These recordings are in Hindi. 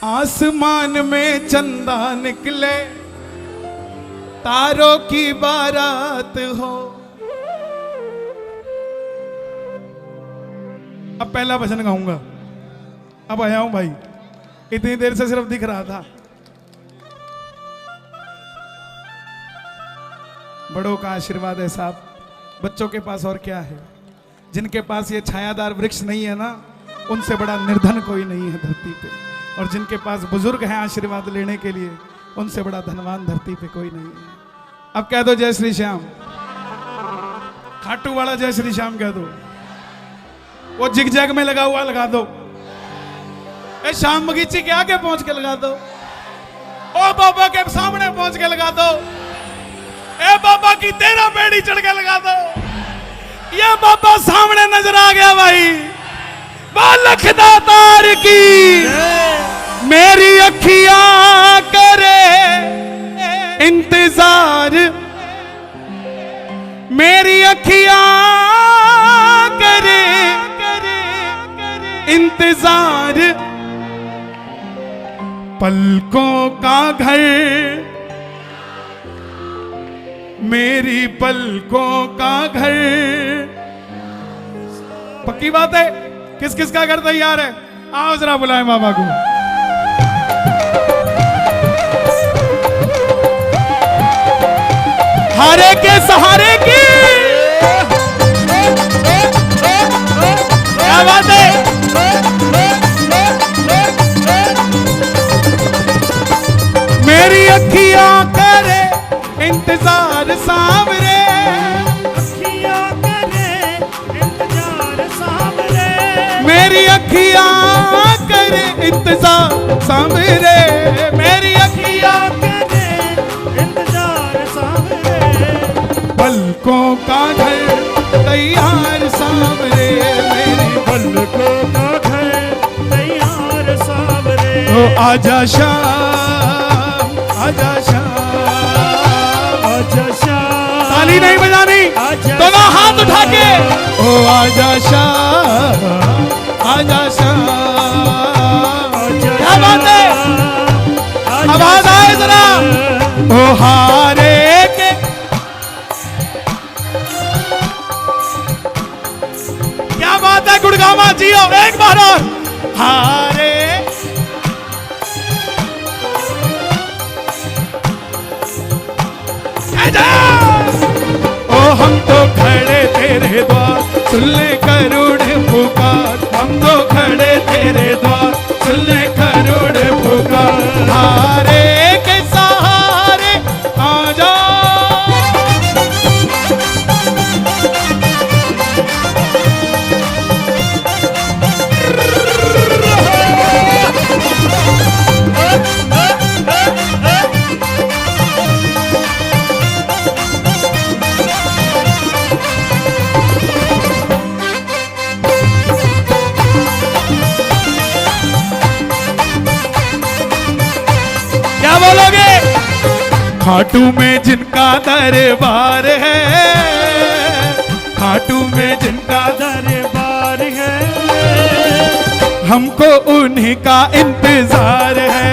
आसमान में चंदा निकले, तारों की बारात हो। अब पहला भजन गाऊंगा। अब आया हूं भाई, इतनी देर से सिर्फ दिख रहा था। बड़ों का आशीर्वाद है साहब, बच्चों के पास और क्या है। जिनके पास ये छायादार वृक्ष नहीं है ना, उनसे बड़ा निर्धन कोई नहीं है धरती पे। और जिनके पास बुजुर्ग हैं आशीर्वाद लेने के लिए, उनसे बड़ा धनवान धरती पे कोई नहीं है। अब कह दो जय श्री श्याम, खाटू वाला जय श्री श्याम कह दो। वो जिग जैग में लगा हुआ लगा दो, ए शाम बगीचे के आगे पहुंच के लगा दो, ओ बाबा के सामने पहुंच के लगा दो, ए बाबा की तेरा बेड़ी चढ़ के लगा दो। ये बाबा सामने नजर आ गया भाई, बालक दातार की मेरी अखियां करे इंतजार, मेरी अखियां करे इंतजार, पलकों का घर मेरी पलकों का घर। पक्की बात है, किस किस का घर तैयार है? आओ जरा बुलाएं बाबा को। हारे के सहारे की क्या बात है। मेरी अखियां करे इंतजार सामरे, अखियां करे इंतजार सामरे, मेरी अखियां करे इंतजार सामरे, मेरी अखियां करे इंतजार सामरे, पलकों का घर तैयार सामरे, मेरी पलकों का घर तैयार सामरे। तो आजा शाम, आजा शाम, आजा शाम, ताली नहीं बजानी, दोनों हाथ उठा के ओ आजा शाम, आजा शाम। क्या बात है, आवाज आए जरा। ओ हारे के क्या बात है, गुड़गामा जी और एक बार और हारे। ओ हम तो खड़े तेरे द्वार, सुन ले करुण पुकार, हम तो खड़े तेरे द्वार, सुन ले करुण पुकार। हारे के सहारे आ जा, क्या बोलोगे? खाटू में जिनका दरबार है, खाटू में जिनका दरबार है, हमको उन्हीं का इंतजार है।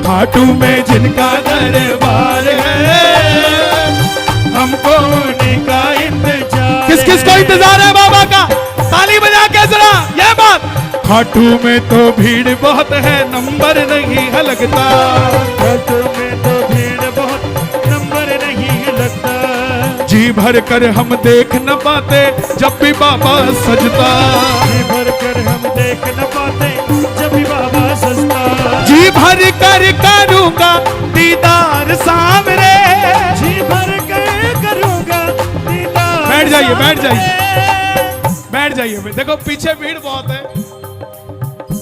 खाटू में जिनका दरबार है, हमको उन्हीं का इंतजार। किस किस को इंतजार है बाबा का? ताली बजा के जरा ये बात। खाटू में तो भीड़ बहुत है, नंबर नहीं है लगता, खाटू में तो भीड़ बहुत, नंबर नहीं है लगता। जी भर कर हम देख न पाते जब भी बाबा सजता, जी भर कर हम देख न पाते जब भी बाबा सजता। जी भर कर करूंगा दीदार सामने, जी भर कर करूंगा दीदार। बैठ जाइए, बैठ जाइए, बैठ जाइए। देखो पीछे भीड़ बहुत है,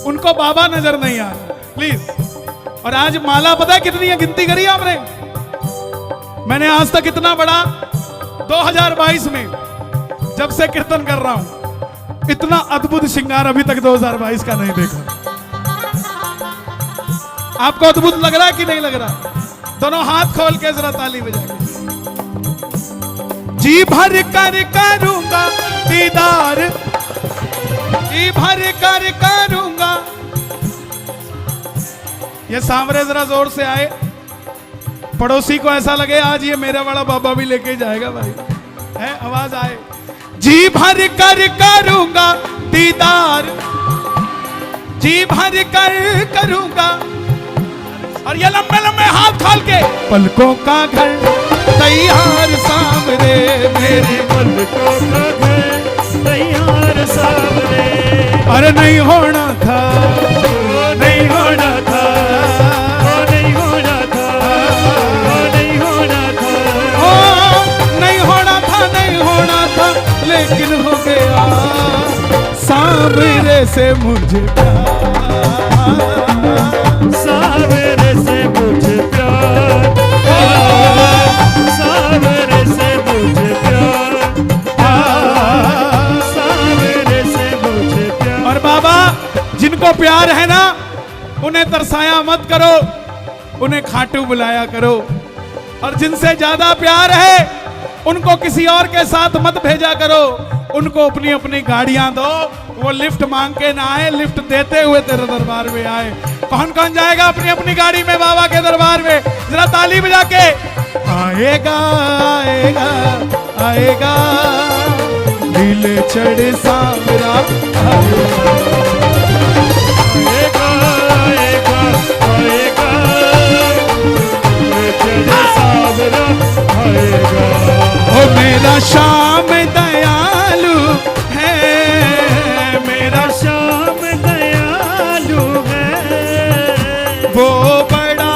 उनको बाबा नजर नहीं आ रहा, प्लीज। और आज माला पता है कितनी है, गिनती करी आपने? मैंने आज तक इतना बड़ा 2022 में जब से कीर्तन कर रहा हूं, इतना अद्भुत श्रृंगार अभी तक 2022 का नहीं देखा। आपको अद्भुत लग रहा है कि नहीं लग रहा? दोनों हाथ खोल के जरा ताली बजा के। जी भर कर करूंगा दीदार, जी भर कर करूंगा ये सांवरे जरा जोर से आए, पड़ोसी को ऐसा लगे आज ये मेरा वाला बाबा भी लेके जाएगा भाई, है आवाज आए। जी भर कर करूंगा दीदार, जी भर कर करूंगा, और ये लंबे लंबे हाथ खोल के, पलकों का घर तैयार सांवरे मेरे, पलकों का घर तैयार सांवरे। अरे नहीं होना था, नहीं होना था, नहीं होना था, नहीं होना था, नहीं होना था, नहीं होना था, लेकिन हो गया सांवरे से मुझे प्यार, सांवरे से मुझे प्यार, सांवरे से मुझे प्यार, सांवरे से मुझे प्यार। और बाबा जिनको प्यार है ना उन्हें तरसाया मत करो, उन्हें खाटू बुलाया करो, और जिनसे ज्यादा प्यार है उनको किसी और के साथ मत भेजा करो, उनको अपनी अपनी गाड़ियां दो, वो लिफ्ट मांग के ना आए, लिफ्ट देते हुए तेरे दरबार में आए। कौन कौन जाएगा अपनी अपनी गाड़ी में बाबा के दरबार में? जरा ताली बजा के, आएगा आएगा आएगा दिल चढ़ सांवरा, आएगा आएगा आएगा तेरे सांवरा आएगा। ओ मेरा श्याम दयालु है, मेरा श्याम दयालु है, वो बड़ा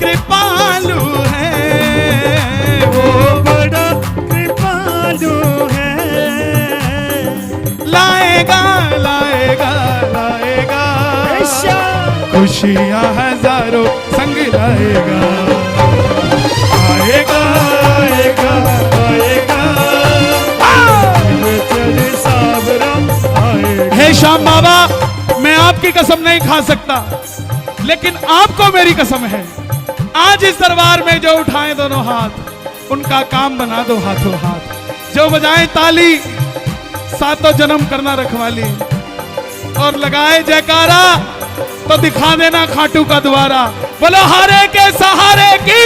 कृपालु है, वो बड़ा कृपालु है, लाएगा लाएगा लाएगा खुशियां हजारों संग लाएगा, आएगा आएगा आएगा तेरे सांवरा आएगा। हे श्याम बाबा, मैं आपकी कसम नहीं खा सकता, लेकिन आपको मेरी कसम है, आज इस दरबार में जो उठाएं दोनों हाथ उनका काम बना दो हाथों हाथ, जो बजाएं ताली सातों जन्म करना रखवाली, और लगाए जयकारा तो दिखा देना खाटू का द्वारा। बोलो हारे के सहारे की।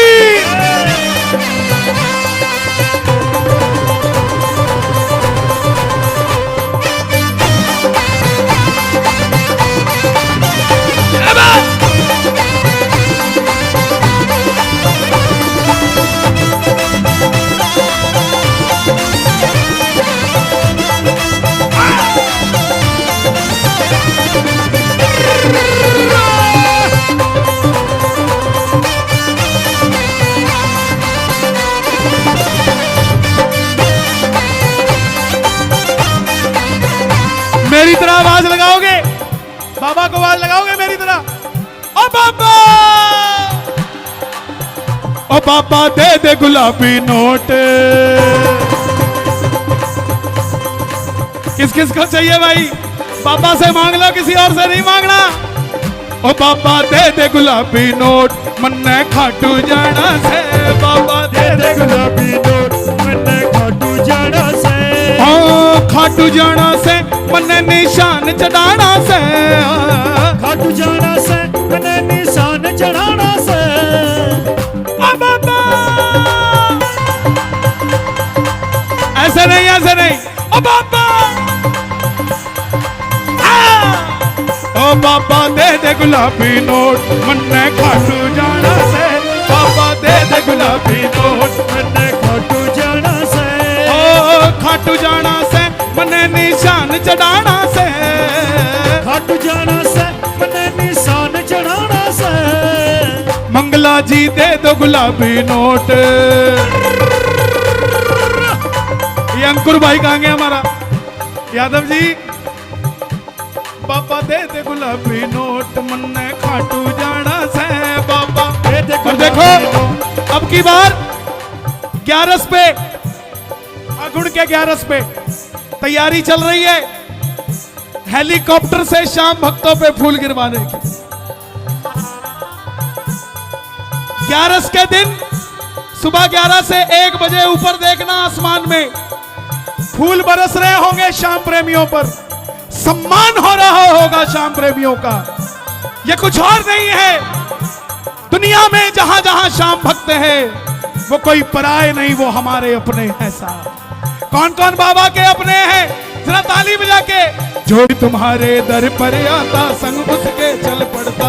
मेरी तरह आवाज लगाओगे, बाबा को आवाज लगाओगे मेरी तरह? ओ बाबा, ओ बाबा दे दे गुलाबी नोट, किस किस को चाहिए भाई? बाबा से मांग लो, किसी और से नहीं मांगना। ओ बाबा दे दे गुलाबी नोट, मन्ने खाटू जाना से, बाबा दे दे गुलाबी नोट, मन्ने खाटू जाना से, खाटू जाना से मन्ने निशान चढ़ाना से, खाटू जाना से मन्ने निशान चढ़ाना से। ओ बाबा ऐसे नहीं, ऐसे नहीं। ओ बाबा, ओ बाबा दे दे गुलाबी नोट, मन्ने खाटू जाना से, बाबा दे दे गुलाबी नोट, मन्ने खाटू जाना से, ओ खाटू जाना से मन्ने निशान चढ़ाना से, खाटू जाना से मन्ने निशान चढ़ाना से। मंगला जी दे दो गुलाबी नोट। ये अंकुर भाई कहाँ गए हमारा यादव जी? बाबा दे दे गुलाबी नोट, मन्ने खाटू जाना से, बाबा दे दे। और देखो अब की बार 11 पे, फागुन के 11 पे तैयारी चल रही है हेलीकॉप्टर से शाम भक्तों पे फूल गिरवाने की। 11 के दिन सुबह 11 से 1 बजे ऊपर देखना, आसमान में फूल बरस रहे होंगे शाम प्रेमियों पर, सम्मान हो रहा होगा शाम प्रेमियों का। ये कुछ और नहीं है, दुनिया में जहां जहां श्याम भक्त है वो कोई पराए नहीं, वो हमारे अपने हैं साहब। कौन कौन बाबा के अपने हैं, जरा ताली बजा के। जो भी तुम्हारे दर पर आता संग उसके चल पड़ता,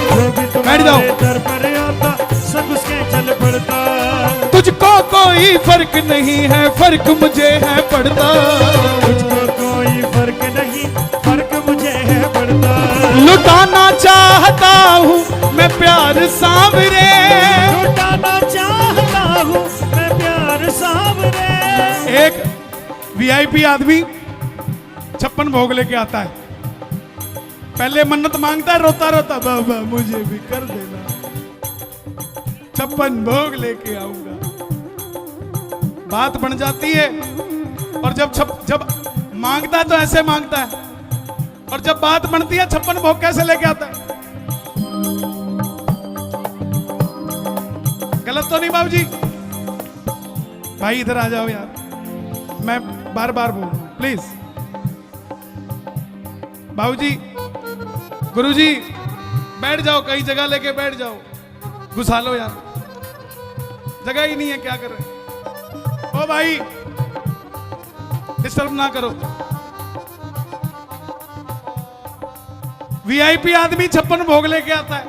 जो भी तुम्हारे दर पर आता संग उसके चल पड़ता। तुझको कोई फर्क नहीं है, फर्क मुझे है पड़ता। तुझको कोई फर्क नहीं, फर्क मुझे है पड़ता। लुटाना चाहता हूँ मैं प्यार सांवरे, लुटाना चाहता हूँ मैं प्यार सांवरे। एक वीआईपी आदमी 56 भोग लेके आता है। पहले मन्नत मांगता है रोता रोता, बाबा मुझे भी कर देना, 56 भोग लेके आऊंगा। बात बन जाती है और जब मांगता है तो ऐसे मांगता है, और जब बात बनती है 56 भोग कैसे लेके आता है। गलत तो नहीं बाबूजी? भाई इधर आ जाओ यार, मैं बार बार बोल रहा हूं प्लीज। बाबूजी, गुरुजी, बैठ जाओ, कहीं जगह लेके बैठ जाओ, घुसा लो यार, जगह ही नहीं है, क्या कर रहे हैं? ओ भाई डिस्टर्ब ना करो। वीआईपी आदमी 56 भोग लेके आता है,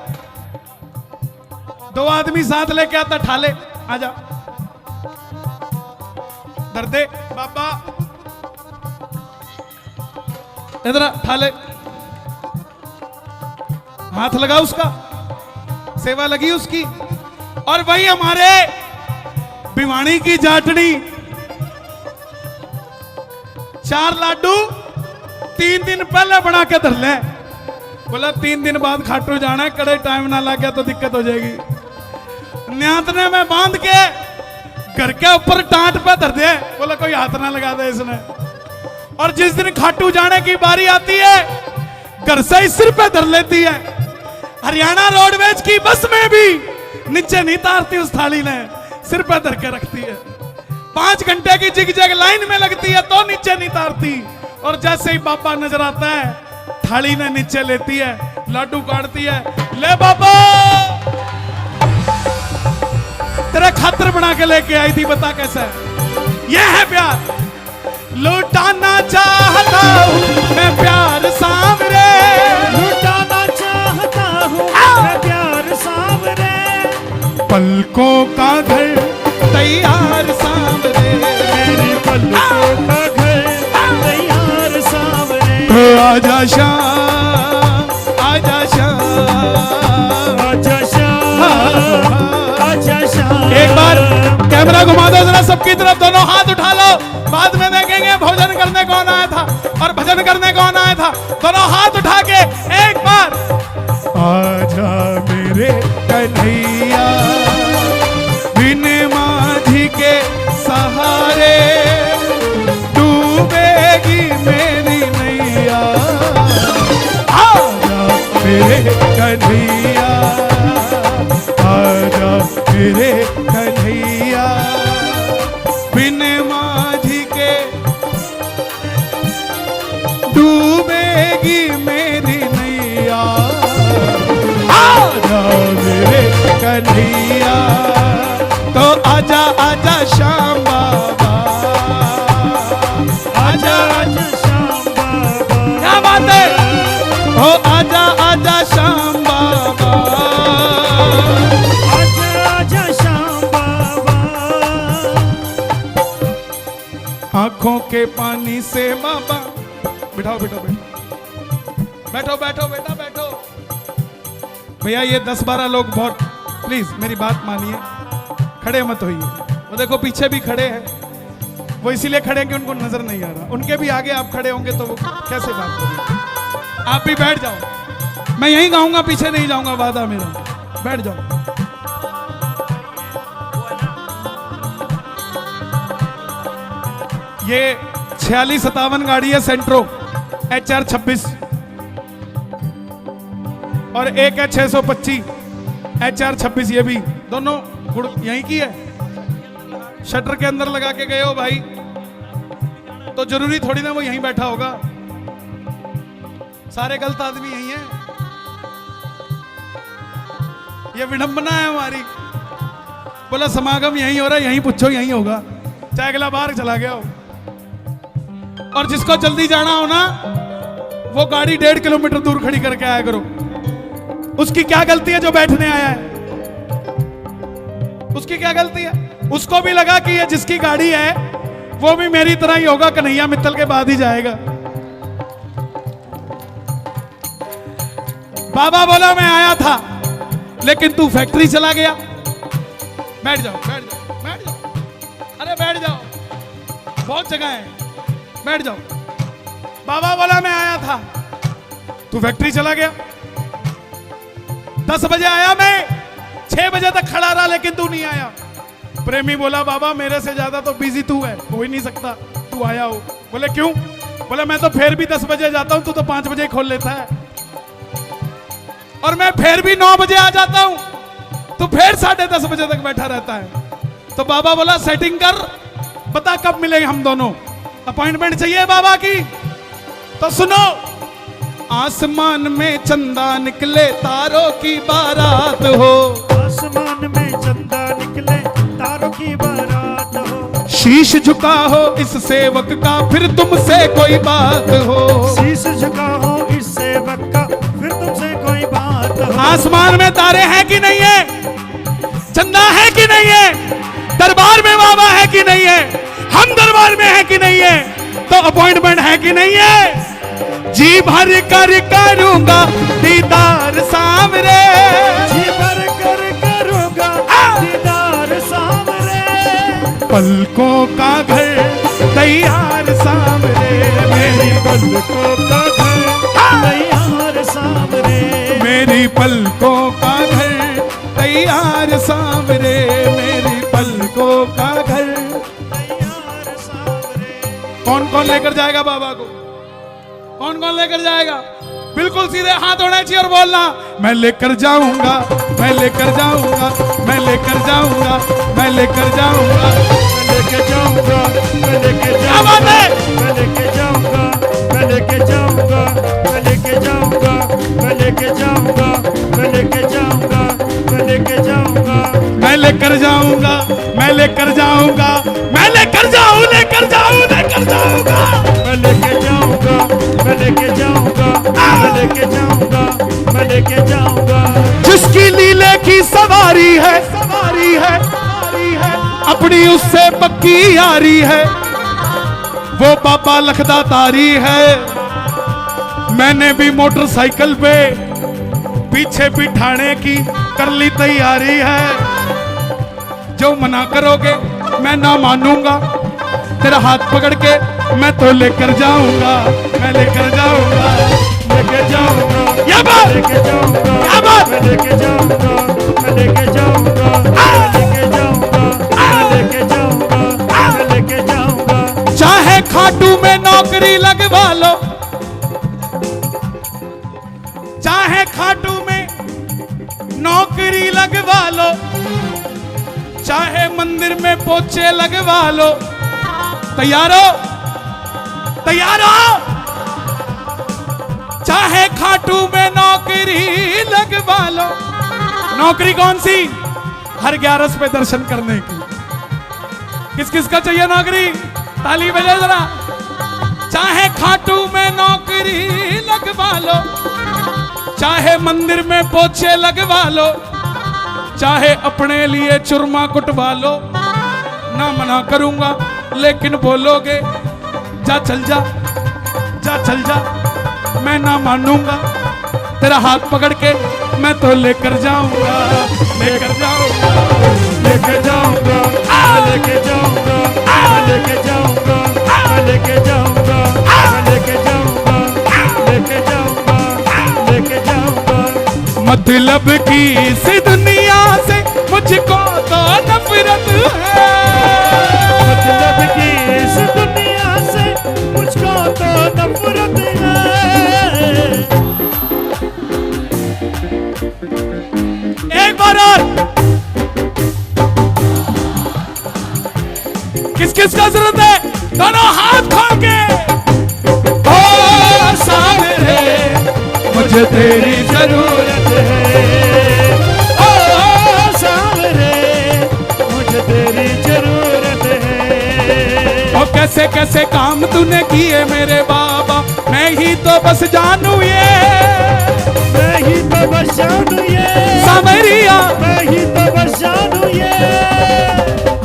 2 आदमी साथ लेके आता, ठाले आजा, दर्दे बाबा इधर ठाले, हाथ लगा उसका, सेवा लगी उसकी। और वही हमारे भिवानी की जाटनी 4 लाडू 3 दिन पहले बना के धर ले, बोला 3 दिन बाद खाटू जाना है, कड़े टाइम ना लग गया तो दिक्कत हो जाएगी। न्यातने में बांध के घर के ऊपर टांट पे धर दे, बोला कोई हाथ ना लगा दे इसने। और जिस दिन खाटू जाने की बारी आती है घर से ही सिर पे धर लेती है। हरियाणा रोडवेज की बस में भी नीचे नहीं तारती उस थाली ने, सिर पे धर के रखती है। 5 घंटे की जिग-जग लाइन में लगती है तो नीचे नहीं तारती। और जैसे ही बाबा नजर आता है थाली ने नीचे लेती है, लाडू काटती है, ले बाबा तेरा खातर बना के लेके आई थी, बता कैसा है। यह है प्यार। लुटाना चाहता हूँ मैं प्यार सांवरे, लुटाना चाहता हूँ मैं प्यार सांवरे। पलकों का घर तैयार सांवरे, मेरी पलकों का घर तैयार सांवरे। तो आजा शाम, आजा शाम, आजा शाम, आजा शाम। एक बार कैमरा घुमा दो जरा सबकी तरफ, दोनों हाथ उठा लो, बाद में देखेंगे भोजन करने कौन आया था और भजन करने कौन आया था। दोनों हाथ उठा के एक बार, आजा मेरे कन्हैया बिन माझी के सहारे डूबेगी मेरी नैया। आजा मेरे कन्हैया, आजा मेरे कन्हैया बिन माझी के डूबेगी मेरी नैया। आजा मेरे कन्हैया, तो आजा आजा श्याम बाबा, आजा आजा श्याम बाबा। क्या बात है, ओ आजा आजा श्याम बाबा, आजा आजा श्याम बाबा। आंखों के पानी से बाबा, बिठाओ बैठो बैठो बैठो बेटा बैठो। भैया ये 10-12 लोग बहुत, प्लीज मेरी बात मानिए, खड़े मत होइए। वो देखो पीछे भी खड़े हैं, वो इसीलिए खड़े हैं कि उनको नजर नहीं आ रहा। उनके भी आगे आप खड़े होंगे तो वो कैसे बात करेंगे। आप भी बैठ जाओ, मैं यहीं गाऊंगा, पीछे नहीं जाऊंगा, वादा मेरा, बैठ जाओ। ये 4657 गाड़ी है सेंट्रो HR 26 और एक है 625 HR 26, ये भी दोनों गुड़ यहीं की है। शटर के अंदर लगा के गए हो भाई, तो जरूरी थोड़ी ना वो यहीं बैठा होगा। सारे गलत आदमी यहीं हैं। ये विडंबना है हमारी। बोला समागम यहीं हो रहा है, यहीं पूछो, यहीं होगा, चाहे अगला बार चला गया हो। और जिसको जल्दी जाना हो ना, वो गाड़ी 1.5 किलोमीटर दूर खड़ी करके आया करो। उसकी क्या गलती है जो बैठने आया है? उसकी क्या गलती है? उसको भी लगा कि ये जिसकी गाड़ी है वो भी मेरी तरह ही होगा, कन्हैया मित्तल के बाद ही जाएगा। बाबा बोला मैं आया था लेकिन तू फैक्ट्री चला गया। बैठ जाओ, बैठ जाओ, बैठ जाओ, अरे बैठ जाओ, बहुत जगह है, बैठ जाओ। बाबा बोला मैं आया था, तू फैक्ट्री चला गया। 10 बजे आया मैं, 6 बजे तक खड़ा रहा लेकिन तू नहीं आया। प्रेमी बोला बाबा मेरे से ज्यादा तो बिजी तू है, हो ही नहीं सकता तू आया हो। बोले क्यों? बोले मैं तो फिर भी 10 बजे जाता हूं, तू तो 5 बजे खोल लेता है, और मैं फिर भी 9 बजे आ जाता हूं, तू फिर 10:30 बजे तक बैठा रहता है। तो बाबा बोला सेटिंग कर, बता कब मिलेंगे हम दोनों, अपॉइंटमेंट चाहिए बाबा की। तो सुनो, आसमान में चंदा निकले तारों की बारात हो, आसमान में चंदा निकले तारों की बारात हो, शीश झुका हो इस सेवक का फिर तुमसे कोई बात हो, शीश झुका हो इस सेवक का फिर तुमसे कोई बात हो। आसमान में तारे हैं कि नहीं है, चंदा है कि नहीं है, दरबार में बाबा है कि नहीं है, हम दरबार में है कि नहीं है, तो अपॉइंटमेंट है कि नहीं है। जी भर कर करूंगा दीदार सामने, जी भर कर करूंगा दीदार सामने, पलकों का घर तैयार सामने, मेरी पलकों का घर तैयार सामने, मेरी पलकों का घर तैयार सामने, मेरी पलकों का घर तैयार सामने। कौन कौन लेकर जाएगा बाबा को? कौन कौन लेकर जाएगा? बिल्कुल सीधे हाथ होने चाहिए और बोलना मैं लेकर जाऊंगा, मैं लेकर जाऊंगा, मैं लेकर जाऊंगा, मैं लेकर जाऊंगा, मैं लेके जाऊंगा, मैं लेके क्या बात है? मैं लेके जाऊंगा, मैं लेके जाऊंगा, मैं लेके जाऊंगा, मैं लेके जाऊंगा, मैं लेके जाऊंगा, मैं लेके जाऊंगा, मैं लेकर जाऊंगा, मैं लेकर जाऊंगा, मैं लेकर जाऊं, लेकर जाऊं, लेकर जाऊंगा, मैं लेके जाऊंगा, मैं लेके जाऊंगा, मैं लेके जाऊंगा, मैं लेके जाऊंगा। जिसकी लीले की सवारी है, सवारी है, सवारी है, अपनी उससे पक्की यारी है, वो बाबा लखदा तारी है। मैंने भी मोटरसाइकिल पे पीछे बिठाने की कर ली तैयारी है। जो मना करोगे मैं ना मानूंगा, तेरा हाथ पकड़ के मैं तो लेकर जाऊंगा, मैं लेकर जाऊंगा, लेके जाऊंगा, या बात, लेके जाऊंगा, क्या बात? मैं लेके जाऊंगा, मैं लेके जाऊंगा, मैं लेके जाऊंगा, मैं लेके जाऊंगा, मैं लेके जाऊंगा। चाहे खाटू में नौकरी लगवा लो, चाहे खाटू में नौकरी लगवा लो, चाहे मंदिर में पोछे लगवा लो, तैयार हो? तैयार हो? चाहे खाटू में नौकरी लगवा लो। नौकरी कौन सी? हर 11 पे दर्शन करने की। किस किस का चाहिए नौकरी? ताली बजाओ जरा। चाहे खाटू में नौकरी लगवा लो, चाहे मंदिर में पोछे लगवा लो, चाहे अपने लिए चुरमा कुटवा लो, ना मना करूंगा लेकिन बोलोगे जा चल जा, जा चल जा, मैं ना मानूंगा, तेरा हाथ पकड़ के मैं तो लेकर जाऊंगा, लेकर जाऊंगा, लेके जाऊंगा, मैं लेके जाऊंगा, मैं लेके जाऊंगा, मैं लेके जाऊंगा, मैं लेके जाऊंगा, लेके जाऊंगा, लेके जाऊंगा। मतलब की इस दुनिया से मुझको तो नफरत है, मतलब की इस दुनिया से मुझको तो नफरत है। एक बार और किस किस का जरूरत है? दोनों हाथ खोल के। ओ सामने मुझे तेरी जरूरत है, ओ कैसे कैसे काम तूने किए मेरे बाबा, मैं ही तो बस जानू ये, मैं ही तो बस जानू ये, सामरिया मैं ही तो बस जानू ये।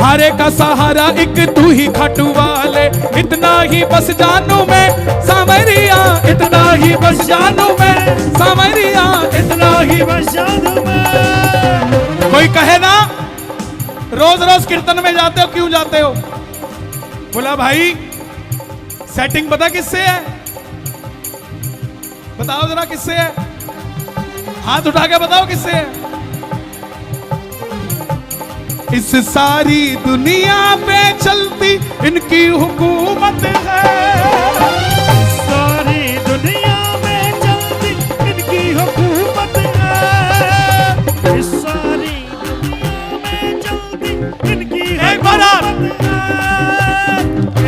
हारे का सहारा एक तू ही खाटू वाले, इतना ही बस जानू मैं सामरिया, इतना ही बस जानू मैं सामरिया, इतना ही बस जानू मैं। कोई कहे ना रोज रोज कीर्तन में जाते हो, क्यों जाते हो? बोला भाई सेटिंग पता किससे है? बताओ जरा किससे है, हाथ उठा के बताओ किससे है? इस सारी दुनिया पे चलती इनकी हुकूमत है, सारी दुनिया में चलती इनकी हुकूमत है, इस सारी दुनिया में चलती इनकी एक बार और। हुकूमत है,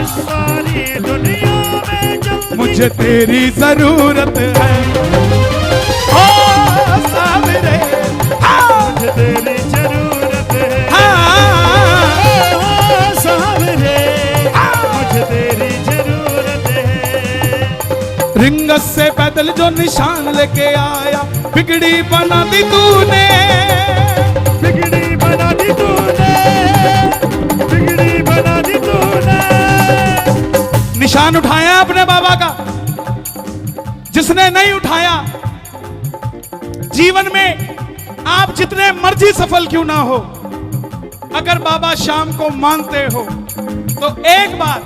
इस सारी दुनिया में चलती मुझे तेरी जरूरत है ओ सामरे, मुझे तेरी जरूरत है, ओ सामरे, मुझे तेरी जरूरत है। रिंगस से पैदल जो निशान लेके आया, बिगड़ी बना दी तूने, बिगड़ी बना दी तूने, बिगड़ी बना दी तूने। निशान उठाया अपने बाबा का। जिसने नहीं उठाया, जीवन में आप जितने मर्जी सफल क्यों ना हो, अगर बाबा श्याम को मानते हो तो एक बार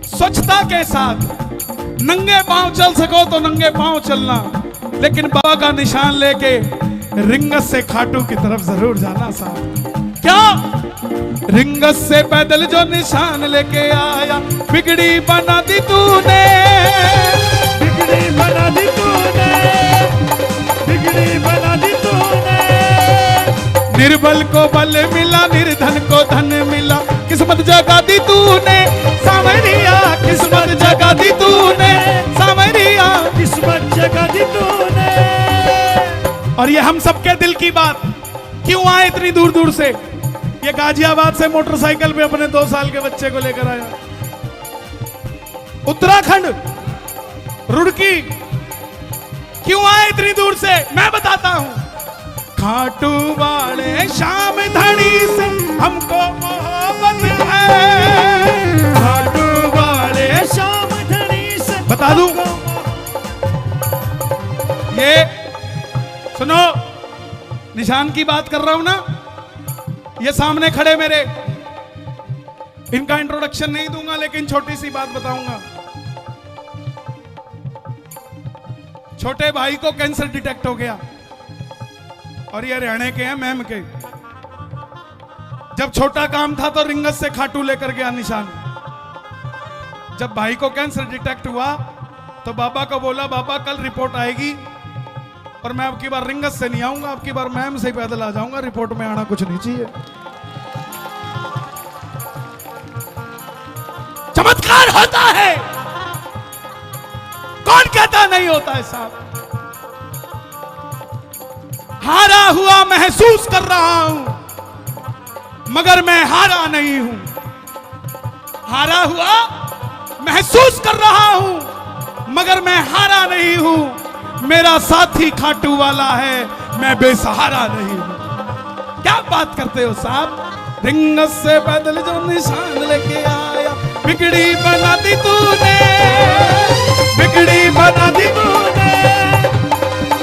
स्वच्छता के साथ नंगे पांव चल सको तो नंगे पांव चलना, लेकिन बाबा का निशान लेके रिंगस से खाटू की तरफ जरूर जाना साहब। क्या रिंगस से पैदल जो निशान लेके आया, बिगड़ी बना दी तूने, बिगड़ी बना दी तूने, बिगड़ी बना दी तूने। निर्बल को बल मिला, निर्धन को धन मिला, किस्मत जगा दी तूने सामरिया, किस्मत जगा दी तूने सामरिया, किस्मत जगा दी तूने। और ये हम सबके दिल की बात, क्यों आए इतनी दूर दूर से? ये गाजियाबाद से मोटरसाइकिल पे अपने 2 साल के बच्चे को लेकर आया, उत्तराखंड रुड़की, क्यों आए इतनी दूर से? मैं बताता हूं। खाटू वाले श्याम धनी से हमको मोहब्बत है, खाटू वाले श्याम धनी से बता दूं, ये सुनो, निशान की बात कर रहा हूं ना, ये सामने खड़े मेरे, इनका इंट्रोडक्शन नहीं दूंगा, लेकिन छोटी सी बात बताऊंगा। छोटे भाई को कैंसर डिटेक्ट हो गया और ये हरियाणा के हैं, मैम के। जब छोटा काम था तो रिंगस से खाटू लेकर गया निशान। जब भाई को कैंसर डिटेक्ट हुआ तो बाबा को बोला, बाबा कल रिपोर्ट आएगी और मैं अब की बार रिंगस से नहीं आऊंगा, अब की बार मैम से ही पैदल आ जाऊंगा, रिपोर्ट में आना कुछ नहीं चाहिए। चमत्कार होता है, कौन कहता नहीं होता है साहब? हारा हुआ महसूस कर रहा हूं, मगर मैं हारा नहीं हूं। हारा हुआ महसूस कर रहा हूं, मगर मैं हारा नहीं हूं। मेरा साथी खाटू वाला है, मैं बेसहारा नहीं हूं। क्या बात करते हो साहब? रिंगस से पैदल जो निशान लेके आया, बिगड़ी बना दी तूने, बिगड़ी बना दी तूने,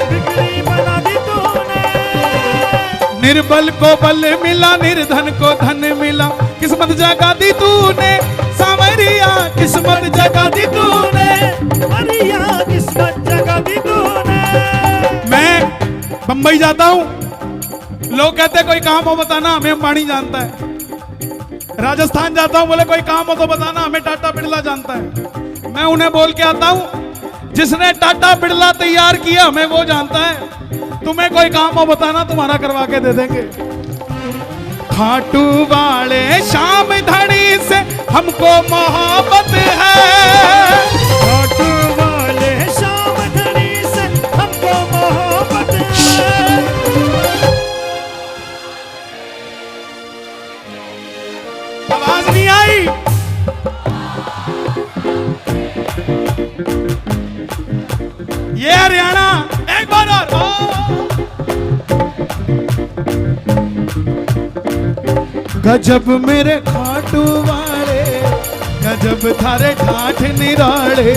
बिगड़ी बना दी तूने। निर्बल को बल मिला, निर्धन को धन मिला, किस्मत जगा दी तूने सामरिया, किस्मत जगा दी तूने, मरिया किस्मत जगा दी तूने। मैं बंबई जाता हूं, लोग कहते कोई काम हो बताना, हमें अंबानी जानता है। राजस्थान जाता हूं, बोले कोई काम हो तो बताना, हमें टाटा बिरला जानता है। मैं उन्हें बोल के आता हूं, जिसने टाटा बिरला तैयार किया हमें वो जानता है, तुम्हें कोई काम हो बताना, तुम्हारा करवा के दे देंगे। खाटू वाले श्याम धनी से हमको मोहब्बत है, खाटू वाले श्याम धनी से हमको मोहब्बत है। आवाज नहीं आई? गजब मेरे खाटू वाले, गजब थारे ठाठ निराले,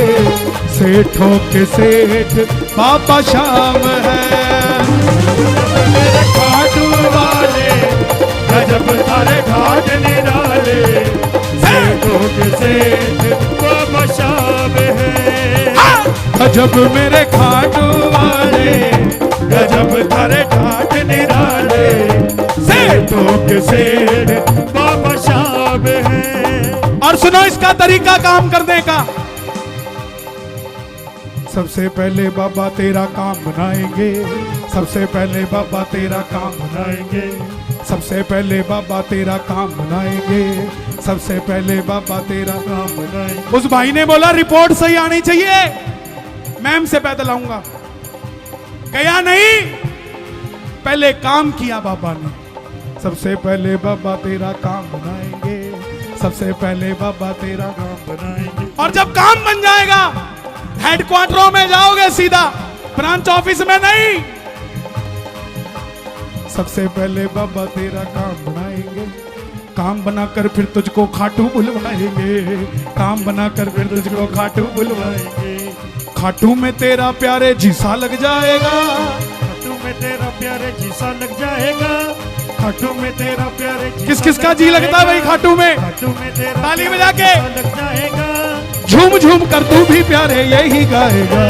सेठों के सेठ बाबा श्याम है। मेरे खाटू वाले, गजब थारे ठाठ निराले, सेठों के सेठ बाबा श्याम है। गजब मेरे खाटू वाले, गजब थारे ठाठ निराले, सेठों के सेठ बाबा श्याम है। और सुनो इसका तरीका काम करने का। सबसे पहले बाबा तेरा काम बनाएंगे, सबसे पहले बाबा तेरा काम बनाएंगे, सबसे पहले बाबा तेरा काम बनाएंगे, सबसे पहले बाबा तेरा काम बनाएंगे। उस भाई ने बोला रिपोर्ट सही आनी चाहिए, मैम से पैदल आऊंगा। गया नहीं, पहले काम किया बाबा ने। सबसे पहले बाबा तेरा काम बनाएंगे, सबसे पहले बाबा तेरा काम बनाएंगे। और जब काम बन जाएगा हेडक्वार्टरों में जाओगे सीधा, ब्रांच ऑफिस में नहीं। सबसे पहले बाबा तेरा काम बनाएंगे, काम बनाकर फिर तुझको खाटू बुलवाएंगे, काम बनाकर फिर तुझको खाटू बुलवाएंगे। खाटू में तेरा प्यारे जीसा लग जाएगा, खाटू में तेरा प्यारे जीसा लग जाएगा, खाटू में तेरा प्यारे जीसा किस किस का जी लगता है भाई खाटू में? खाटू में तेरा ताली बजा के लग जाएगा, झूम झूम कर तू भी प्यारे यही गाएगा।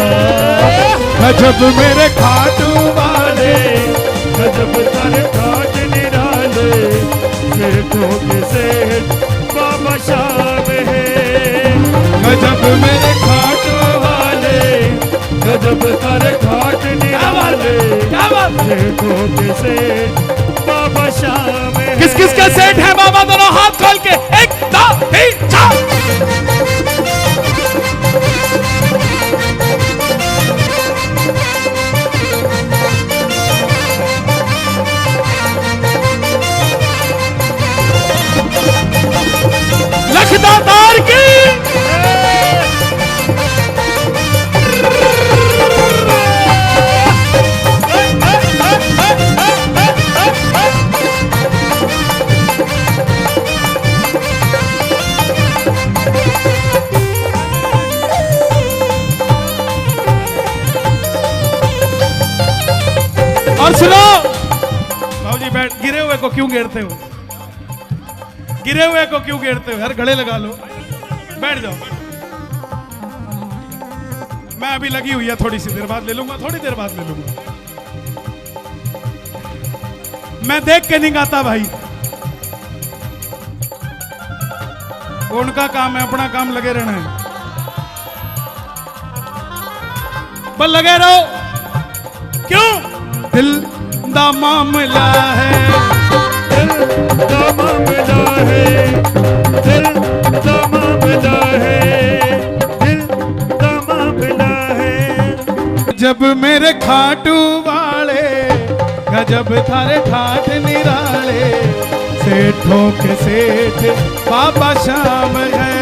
गजब मेरे खाटू वाले, गजब थारे ठाठ निराले, सेठों के सेठ बाबा श्याम है। गजब मेरे खाटू वाले, गजब थारे ठाठ निराले, सेठों के सेठ बाबा श्याम है। किस किस के सेठ है बाबा? दोनों हाथ खोल के 1 2 3 4। लखदातार की और सुनो बाबूजी, बैठ। गिरे हुए को क्यों घेरते हो? गिरे हुए को क्यों घेरते हो यार? गले लगा लो, बैठ जाओ। मैं अभी लगी हुई है, थोड़ी सी देर बाद ले लूंगा, थोड़ी देर बाद ले लूंगा। मैं देख के नहीं गाता भाई, उनका काम है, अपना काम लगे रहना है। बस लगे रहो। क्यों? दिल दा मामला है, दिल दा मामला है, दिल दा मामला है, दिल दा मामला है। जब मेरे खाटू वाले, गजब थारे ठाठ निराले, सेठों के सेठ बाबा श्याम है।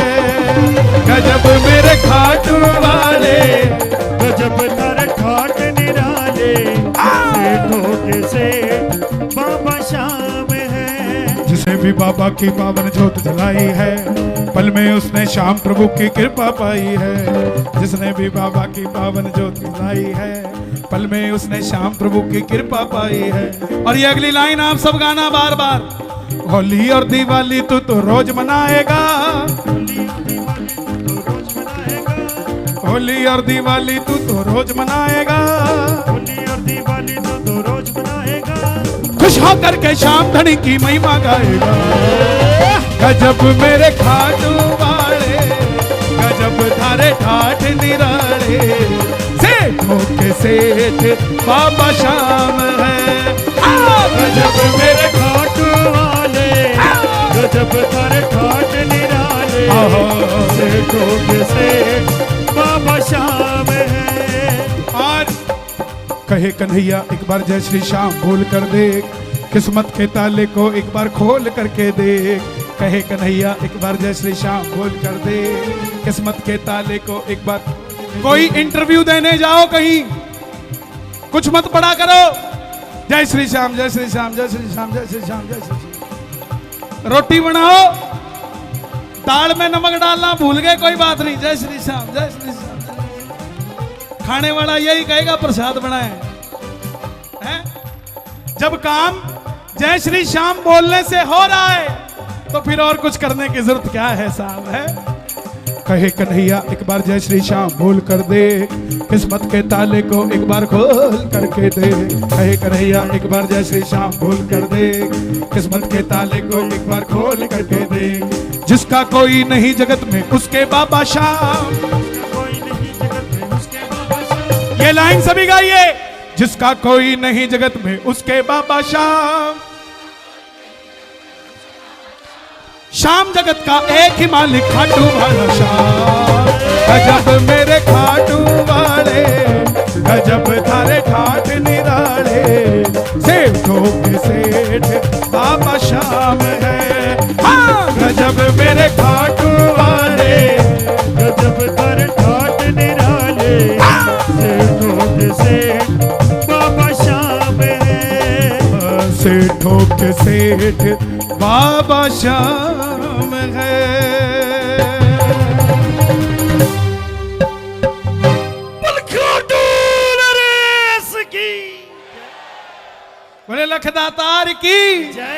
गजब मेरे खाटू वाले, गजब थारे ठाठ निराले, सेठों के सेठ बाबा श्याम है। जिसने भी बाबा की पावन ज्योत जलाई है, पल में उसने श्याम प्रभु की कृपा पाई है। जिसने भी बाबा की पावन ज्योत जलाई है, पल में उसने श्याम प्रभु की कृपा पाई है। और ये अगली लाइन आप सब गाना बार बार। होली और दिवाली तू तो रोज मनाएगा, होली और दिवाली तू तो रोज मनाएगा, होली और दिवाली तो रोज मनाएगा, खुश होकर के श्याम धनी की महिमा गाएगा। गजब मेरे खाटू वाले, गजब थारे ठाठ निराले, सेठों के सेठ बाबा श्याम है। गजब मेरे खाटू वाले, गजब थारे ठाठ निराले, सेठों के सेठ बाबा श्याम है। और कहे कन्हैया एक बार जय श्री श्याम बोल कर देख, किस्मत के ताले को एक बार खोल करके देख। कहे कन्हैया एक बार जय श्री श्याम बोल कर दे, किस्मत के ताले को एक बार। कोई इंटरव्यू देने जाओ कहीं, कुछ मत पढ़ा करो, जय श्री श्याम जय श्री श्याम जय श्री श्याम जय श्री श्याम जय श्री श्याम। रोटी बनाओ, दाल में नमक डालना भूल गए, कोई बात नहीं, जय श्री श्याम, जय श्री श्याम। खाने वाला यही कहेगा प्रसाद बनाए हैं। जब काम जय श्री श्याम बोलने से हो रहा है तो फिर और कुछ करने की जरूरत क्या है साहब, है? कहे कन्हैया एक बार जय श्री श्याम बोल कर दे, किस्मत के ताले को एक बार खोल करके दे। कहे कन्हैया एक बार जय श्री श्याम बोल कर दे, किस्मत के ताले को एक बार खोल करके दे। जिसका कोई नहीं जगत में उसके बाबा श्याम, कोई नहीं जगत में उसके बाबा श्याम। ये लाइन सभी गाइए। जिसका कोई नहीं जगत में उसके बाबा श्याम, श्याम जगत का एक ही मालिक खाटू वाला श्याम। गजब मेरे खाटू वाले, गजब थारे ठाठ निराले, सेठों के सेठ बाबा श्याम है। हाँ, गजब मेरे खाटू वाले, गजब थारे ठाठ निराले, सेठों के सेठ बाबा श्याम है। सेठों के सेठ बाबा श्याम है। खाटू नरेश की, बोले लखदातार की जय।